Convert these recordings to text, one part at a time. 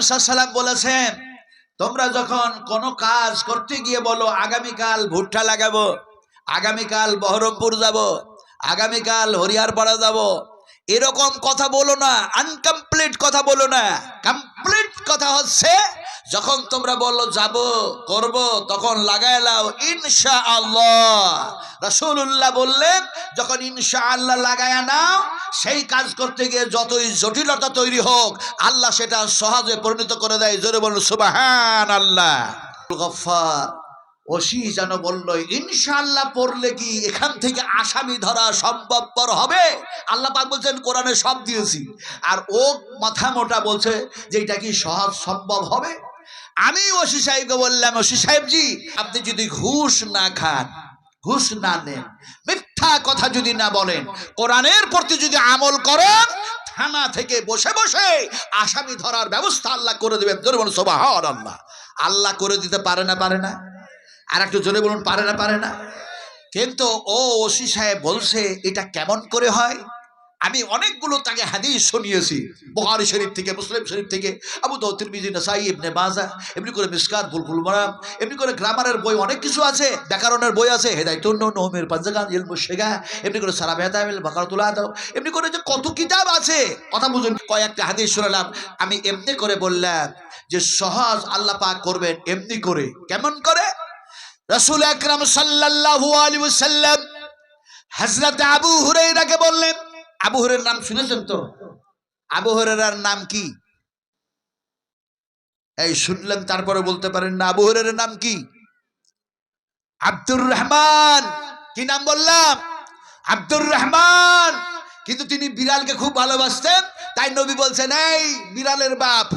সাল্লাম বলেছেন, তোমরা যখন কোনো কাজ করতে গিয়ে বলো আগামীকাল ভুট্টা লাগাবো, আগামীকাল বহরমপুর যাব, আগামীকাল হরিয়ারপাড়া যাব, এরকম কথা বলো না, আনকমপ্লিট কথা বলো না। কমপ্লিট কথা হচ্ছে যখন তোমরা বললো যাব করব, তখন লাগায় লাও ইনশাআল্লাহ। রাসূলুল্লাহ বললেন, যখন ইনশাআল্লাহ লাগায় নাও, সেই কাজ করতে গিয়ে যতই জটিলতা তৈরি হোক, আল্লাহ সেটা সহজে পরিণত করে দেয়। জোরে বলুন সুবহানাল্লাহ। গফফার ওসি যেন বলল, ইনশাআল্লাহ পড়লে কি এখান থেকে আসামি ধরা সম্ভবপর হবে? আল্লাহ পাক বলছেন কোরআনে সব দিয়েছি, আর ও মাথা মোটা বলছে যে এটা কি সহজ সম্ভব হবে? আমি ওসি সাহেবকে বললাম, ওসি সাহেবজি, আপনি যদি ঘুষ না খান, ঘুষ না নেন, মিথ্যা কথা যদি না বলেন, কোরআনের প্রতি যদি আমল করেন, থানা থেকে বসে বসে আসামি ধরার ব্যবস্থা আল্লাহ করে দেবেন। জোরে বলুন সুবহানাল্লাহ। আল্লাহ করে দিতে পারে না? পারে না? আর একটু জোরে বলুন, পারে না? পারে না? কিন্তু ও ওসি সাহেব বলছে এটা কেমন করে হয়? আমি অনেকগুলো তাকে হাদিস শুনিয়েছি, বুখারী শরীফ থেকে, মুসলিম শরীফ থেকে, আবু দাউদ, তিরমিজি, নাসাই, ইবনে মাজাহ, এমনি করে মিশকাত, বুলবুল মারাম, এমনি করে গ্রামারের বই অনেক কিছু আছে, ব্যাকরণের বই আছে, হেদায়াতুন নহমের পাঞ্জাগান, ইলমুশ শিগা, এমনি করে সারা বেহতামিল বাকারাতুল আদব, এমনি করে যে কত কিতাব আছে, কথা বুঝুন। কয়েকটা হাদিস শুনলাম, আমি এমনি করে বললাম যে সহজ আল্লাহ পাক করবেন এমনি করে। কেমন করে? রাসূল আকরাম সাল্লাল্লাহু আলাইহি ওয়াসাল্লাম হযরত আবু হুরায়রাকে বললেন, আবু হুরায়রার নাম শুনেছেন তো? আবু হুরায়রার নাম কি? এই শুনলেন তারপরে বলতে পারেন না। আবু হুরায়রার নাম কি? আব্দুর রহমান। কি নাম বললাম? আব্দুর রহমান। কিন্তু তিনি বিড়ালকে খুব ভালোবাসতেন, তাই নবী বলছেন, এই বিড়ালের বাপ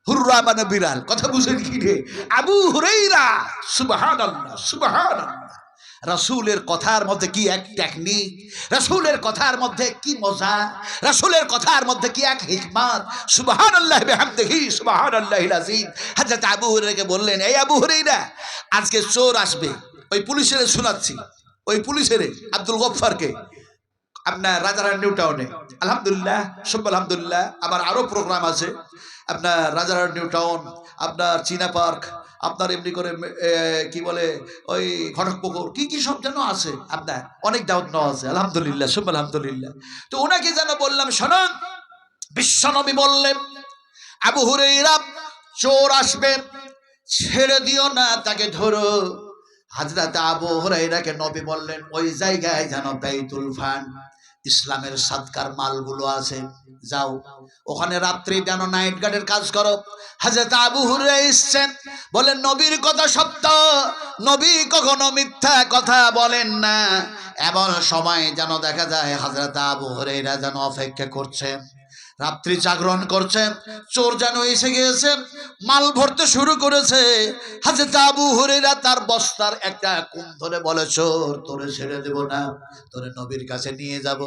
হুররা মানে বিড়াল। কথা বুঝেন কি রে? আবু হুরায়রা। সুবহানাল্লাহ, সুবহানাল্লাহ। রাসূলের কথার মধ্যে কি এক টেকনিক, রাসূলের কথার মধ্যে কি মজা, রাসূলের কথার মধ্যে কি এক হিকমত। সুবহানাল্লাহ বিহামদিহি, সুবহানাল্লাহিল আযীম। হযরত আবু হুরায়রাকে বললেন, এই আবু হুরায়রা, আজকে চোর আসবে। ওই পুলিশের শোনাচ্ছি, ওই পুলিশের আব্দুল গফফারকে, আপনার রাজারহাট নিউ টাউনে। আলহামদুলিল্লাহ, সব আলহামদুলিল্লাহ। আবার আরো প্রোগ্রাম আছে আপনার রাজারহাট নিউ টাউন, আপনার চীনা পার্ক, আপনার এমনি করে কি বলে ওই ঘটকপুকুর, কি কি সব যেন আছে, আপনার অনেক দাওয়াত নেওয়া আছে। আলহামদুলিল্লাহ, সব আলহামদুলিল্লাহ। তো ওনাকে যেন বললাম, শোনান, বিশ্বনবী বললেন, আবু হুরায়রা, চোর আসবে, ছেড়ে দিও না, তাকে ধরো। হযরত আবু হুরায়রাকে নবী বললেন, ওই জায়গায় যেন বাইতুল ফান, ইসলামের সাদকার মালগুলো আছে, যাও ওখানে রাত্রি যেন নাইট গার্ডের কাজ করো। হযরত আবু হুরায়রা এসেছেন, বলেন নবীর কথা সত্য, নবী কখনো মিথ্যা কথা বলেন না। এমন সময় যেন দেখা যায় হযরত আবু হুরায়রা যেন অপেক্ষা করছে, রাত্রি জাগরণ করছে, চোর যেন এসে গিয়েছে, মাল ভরতে শুরু করেছে। হযরত আবু হুরায়রা তার বস্তার একটা কুম ধরে বলে, চোর, তোরে ছেড়ে দেব না, তোরে নবীর কাছে নিয়ে যাব।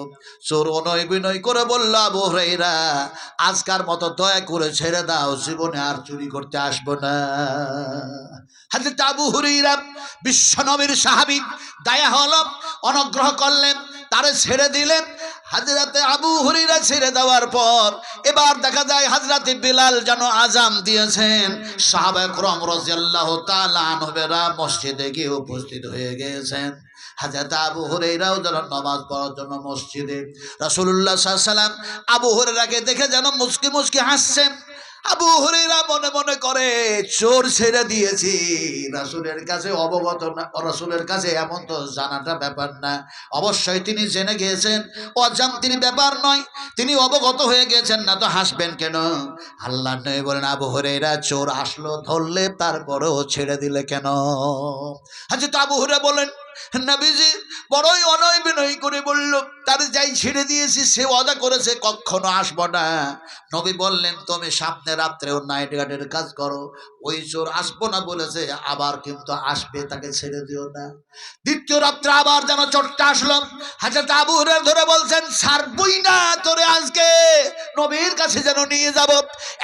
চোর অনয় বিনয় করে বলল, আবু হুরায়রা, আজকার মতো দয়া করে ছেড়ে দাও, জীবনে আর চুরি করতে আসবো না। হযরত আবু হুরায়রা বিশ্বনবীর সাহাবী, দয়া হলো, অনুগ্রহ করলেন, তারে ছেড়ে দিলেন। হযরতে আবু হুরায়রা ছেড়ে দেওয়ার পর এবার দেখা যায় হযরতে বিলাল যেন আযান দিয়েছেন। সাহাবায়ে কেরাম রাদিয়াল্লাহু তাআলা আনহুরা মসজিদে গিয়ে উপস্থিত হয়ে গিয়েছেন। হযরত আবু হুরায়রাও যেন নামাজ পড়ার জন্য মসজিদে। রাসূলুল্লাহ সাল্লাল্লাহু আলাইহি ওয়াসাল্লাম আবু হুরায়রাকে দেখে যেন মুচকি মুচকি হাসছেন। আবু হুরায়রা মনে মনে করে, চোর ছেড়ে দিয়েছি, রাসূলের কাছে অবগত না, রাসূলের কাছে এমন তো জানাটা ব্যাপার না। অবশ্যই তিনি জেনে গিয়েছেন, অজান্তির ব্যাপার নয়, তিনি অবগত হয়ে গেছেন, না তো হাসবেন কেন? আল্লাহর নবী বলেন, আবু হুরায়রা, চোর আসলো, ধরলে তারপরেও ছেড়ে দিলে কেন? হযরত আবু হুরায়রা বলেন, নবীজি বড়ই অনয় বিনয় করে বলল, তার যাই ছেড়ে দিয়েছি সে ওয়াদা করেছে কখনো আসবো না। নবী বললেন, তুমি সামনে রাত্রেও নাইট গার্ডের কাজ করো, ওই চোর আসবো না বলেছে, আবার কিন্তু আসবে, তাকে ছেড়ে দিও না। দ্বিতীয় রাত্রে আবার যেন চোরটা আসলো। হযরত আবু হুরায়রা ধরে বলছেন, ছাড়বই না তোরে, আজকে নবীর কাছে যেন নিয়ে যাব।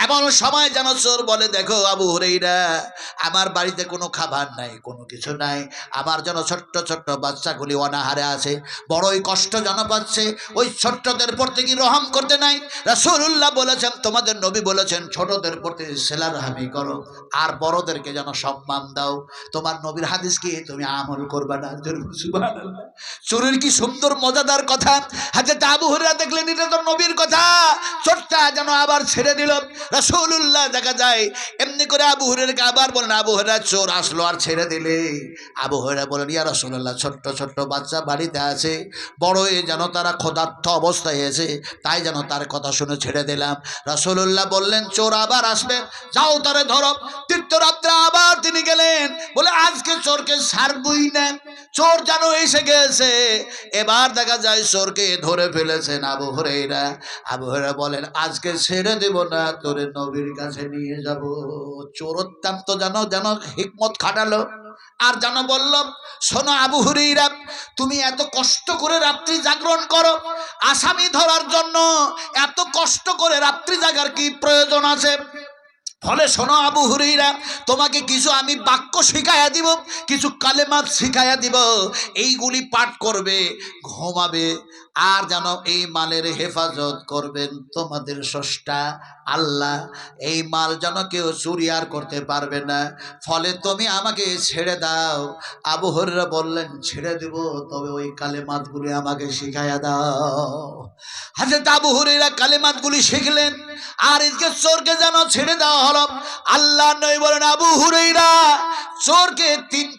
এমন সময় যেন চোর বলে, দেখো আবু হুরায়রা, আমার বাড়িতে কোনো খাবার নাই, কোনো কিছু নাই, আমার যেন ছোট্ট ছোট্ট বাচ্চাগুলি অনাহারে আছে, বড়ই কষ্ট যেন পাচ্ছে। ওই ছোট্টদের প্রতি কি রহম করতে নাই? রাসূলুল্লাহ বলেছেন, তোমাদের নবী বলেছেন ছোটদের প্রতি সিলারহামি করো আর বড়দেরকে যেন সম্মান দাও। তোমার নবীর হাদিস কি তুমি আমল করবে না? সুবহানাল্লাহ। চোরের কি সুন্দর মজাদার কথা। হযরত আবু হুরায়রা দেখলেন এটা তো নবীর কথা, চোরটা যেন আবার ছেড়ে দিল। রাসূলুল্লাহ দেখা যায় এমনি করে আবু হুরায়রাকে আবার বলেন, আবু হুরায়রা চোর আসলো আর ছেড়ে দিলে? আবু হুরায়রা বলেন, ইয়া রাসূলুল্লাহ, ছোট্ট ছোট্ট বাচ্চা বাড়িতে আছে, বড় হয়ে যেন তারা ক্ষুধার্ত অবস্থায় আছে, তাই যেন তার কথা শুনে ছেড়ে দিলাম। রাসূলুল্লাহ বললেন, চোর আবার আসবে, যাও তারে ধরো। তীর্থরাত্রে আবার তিনি গেলেন, বলে আজকে চোরকে ছাড়বই না। চোর যেন এসে গেছে, এবার দেখা যায় চোরকে ধরে ফেলেছেন আবু হুরায়রা। আবু হুরায়রা বলেন, আজকে ছেড়ে দেব না, তোরে নবীর কাছে নিয়ে যাব। চোর অত্যন্ত যেন হিকমত খাটালো আর যেন বলল, শোনো আবু হুরায়রা, তুমি এত কষ্ট করে রাত্রি জাগরণ করো আসামি ধরার জন্য, এত কষ্ট করে রাত্রি জাগার কি প্রয়োজন আছে? ফলে শোনো আবু হুরায়রা, তোমাকে কিছু আমি বাক্য শিখাইয়া দিব, কিছু কালেমাত শিখাইয়া দিব, এইগুলি পাঠ করবে, ঘুমাবে, আর যেন এই মালের হেফাজত করবেন তোমাদের স্রষ্টা আল্লাহ। এই মাল যেন কেউ চুরি আর করতে পারবে না। ফলে তুমি আমাকে ছেড়ে দাও। আবু হুরায়রা বললেন, ছেড়ে দেব, তবে ওই কালেমাতগুলি আমাকে শিখাইয়া দাও। হযরত আবু হুরায়রা কালেমাতগুলি শিখলেন আর এদিকে চোরকে যেন ছেড়ে দেওয়া হলো। আল্লাহ নবী বলেন, আবু হুরায়রা, চোরকে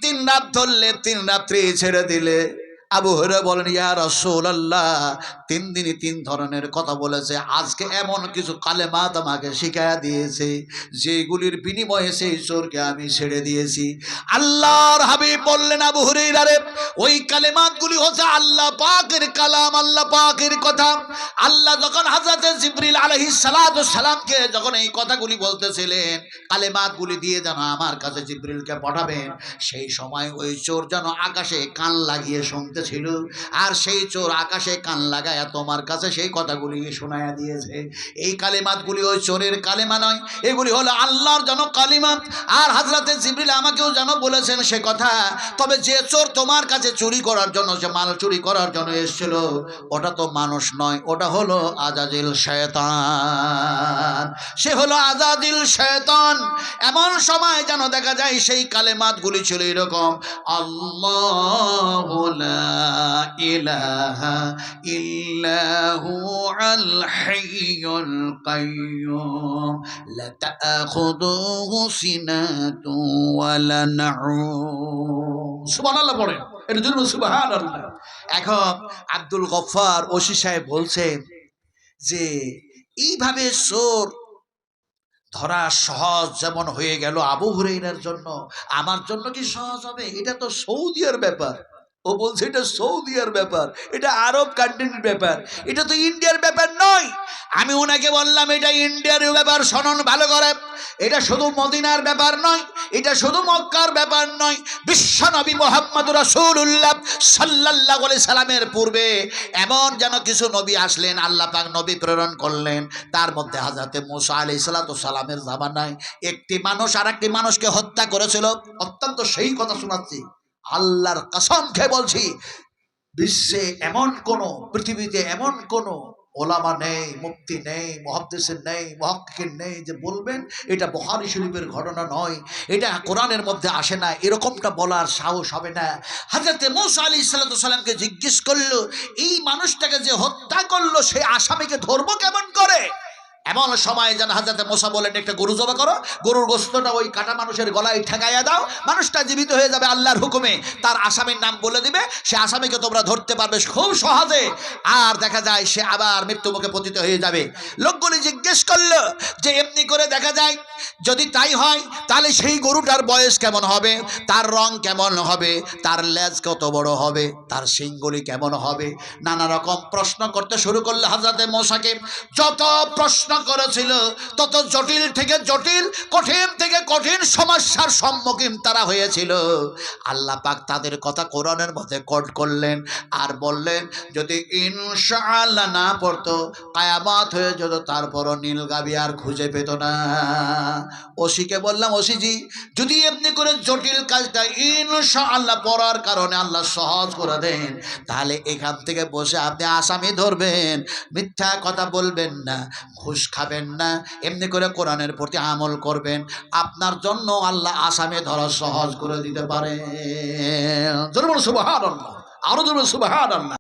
তিন রাত ধরলে, 3 রাত্রি ছেড়ে দিলে। আবু হুরায়রা বলেন, ইয়া রাসূলুল্লাহ, 3 দিনই 3 ধরনের কথা বলেছে, আজকে এমন কিছু কালেমাত আমাকে শিখায়া দিয়েছে যেগুলির বিনিময়ে সেই চোরকে আমি ছেড়ে দিয়েছি। আল্লাহর হাবিব বললেন, আবু হুরায়রা রে, ওই কালেমাতগুলি হচ্ছে আল্লাহ পাকের কালাম, আল্লাহ পাকের কথা। আল্লাহ যখন হযরত জিবরিল আলাইহিস সালাতু সালামকে যখন এই কথাগুলি বলতেছিলেন, কালেমাতগুলি দিয়ে যেন আমার কাছে জিবরিলকে পাঠাবেন, সেই সময় ওই চোর যেন আকাশে কান লাগিয়ে শুনতেছিল, আর সেই চোর আকাশে কান লাগায়া তোমার কাছে সেই কথাগুলি শোনায়া দিয়েছে। এই কালেমাতগুলি ওই চোরের কালেমা নয়, এগুলি হলো আল্লাহর যেন কালিমা। আর হযরত জিবরিল আমাকেও যেন বলেছেন সে কথা। তবে যে চোর তোমার কাছে চুরি করার জন্য, যে মাল চুরি করার জন্য এসেছিল, ওটা তো মানুষ নয়, ওটা হলো আজাজিল শয়তান, সে হলো আজাজিল শয়তান। এমন সময় যেন দেখা যায় সেই কালেমাতগুলি ছিল এরকম, আল্লাহু লা ইলাহা ইল্লাহু আল হাইয়ুল কাইয়্যুম লা তাখুযুহু সিনাতু ওয়া লা নাউম। সুবহানাল্লাহ পড়েন, এর জন্য সুবহানাল্লাহ। এখন আব্দুল গফফার ওসি সাহেব বলছেন যে এইভাবে চোর ধরা সহজ যেমন হয়ে গেল আবু হুরায়রার জন্য, আমার জন্য কি সহজ হবে? এটা তো সৌদিয়ার ব্যাপার। ও বলছে এটা সৌদিয়ার ব্যাপার, এটা আরব কান্ট্রির ব্যাপার, এটা তো ইন্ডিয়ার ব্যাপার নয়। আমি ওনাকে বললাম, এটা ইন্ডিয়ার ব্যাপার, শোনেন ভালো করে। এটা শুধু মদিনার ব্যাপার নয়, এটা শুধু মক্কার ব্যাপার নয়। বিশ্ব নবী মুহাম্মদ রাসূলুল্লাহ সাল্লাল্লাহু আলাইহি সাল্লামের পূর্বে এমন যেন কিছু নবী আসলেন, আল্লাহ পাক নবী প্রেরণ করলেন। তার মধ্যে হযরত মূসা আলাইহিস সালামের জামানায় একটি মানুষ আরেকটি মানুষকে হত্যা করেছিল। অত্যন্ত সেই কথা শোনাচ্ছি, আল্লাহর কসম খেয়ে বলছি, বিশ্বে এমন কোন, পৃথিবীতে এমন কোন ওলামা নেই, মুফতি নেই, মুহাদ্দিস নেই, মুহাক্কিক নেই যে বলবেন এটা বুখারী শরীফের ঘটনা নয়, এটা কোরআনের মধ্যে আসে না, এরকমটা বলার সাহস হবে না। হযরত মূসা আলাইহিস সালামকে জিজ্ঞেস করলো, এই মানুষটাকে যে হত্যা করলো সে আসামিকে ধরবো কেমন করে? এমন সময় যেন হযরত মূসা বলেন, একটা গরু জবাই করো, গরুর গোশতটা ওই কাটা মানুষের গলায় ঠেকাইয়া দাও, মানুষটা জীবিত হয়ে যাবে আল্লাহর হুকুমে। তার আসামির নাম বলে দিবে, সে আসামিকে তোমরা ধরতে পারবে খুব সহজে। আর দেখা যায় সে আবার মৃত্যুমুখে পতিত হয়ে যাবে। লোকগুলি জিজ্ঞেস করলো যে এমনি করে দেখা যায় যদি তাই হয় তাহলে সেই গরুটার বয়স কেমন হবে, তার রং কেমন হবে, তার লেজ কত বড় হবে, তার শিংগুলি কেমন হবে, নানা রকম প্রশ্ন করতে শুরু করলো হযরত মূসাকে। যত প্রশ্ন করেছিল তত জটিল থেকে জটিল, কঠিন থেকে কঠিন সমস্যার সম্মুখীন তারা হয়েছিল। আল্লাহ পাক তাদের কথা কোরআনের মধ্যে কোট করলেন আর বললেন, যদি ইনশাআল্লাহ না পড়তো, কিয়ামত হয়ে যেত, তারপরও নীলগাবি আর খুঁজে পেত না। ওসিকে বললাম, ওসিজি যদি এমনি করে জটিল কাজটা ইনশাআল্লাহ পড়ার কারণে আল্লাহ সহজ করে দেন, তাহলে এখান থেকে বসে আপনি আসামি ধরবেন, মিথ্যা কথা বলবেন না, ঘুষ খাবেন না, এমনি করে কোরআনের প্রতি আমল করবেন, আপনার জন্য আল্লাহ আসামি ধরা সহজ করে দিতে পারে। জোরে বলুন সুবহানাল্লাহ, আরো জোরে সুবহানাল্লাহ।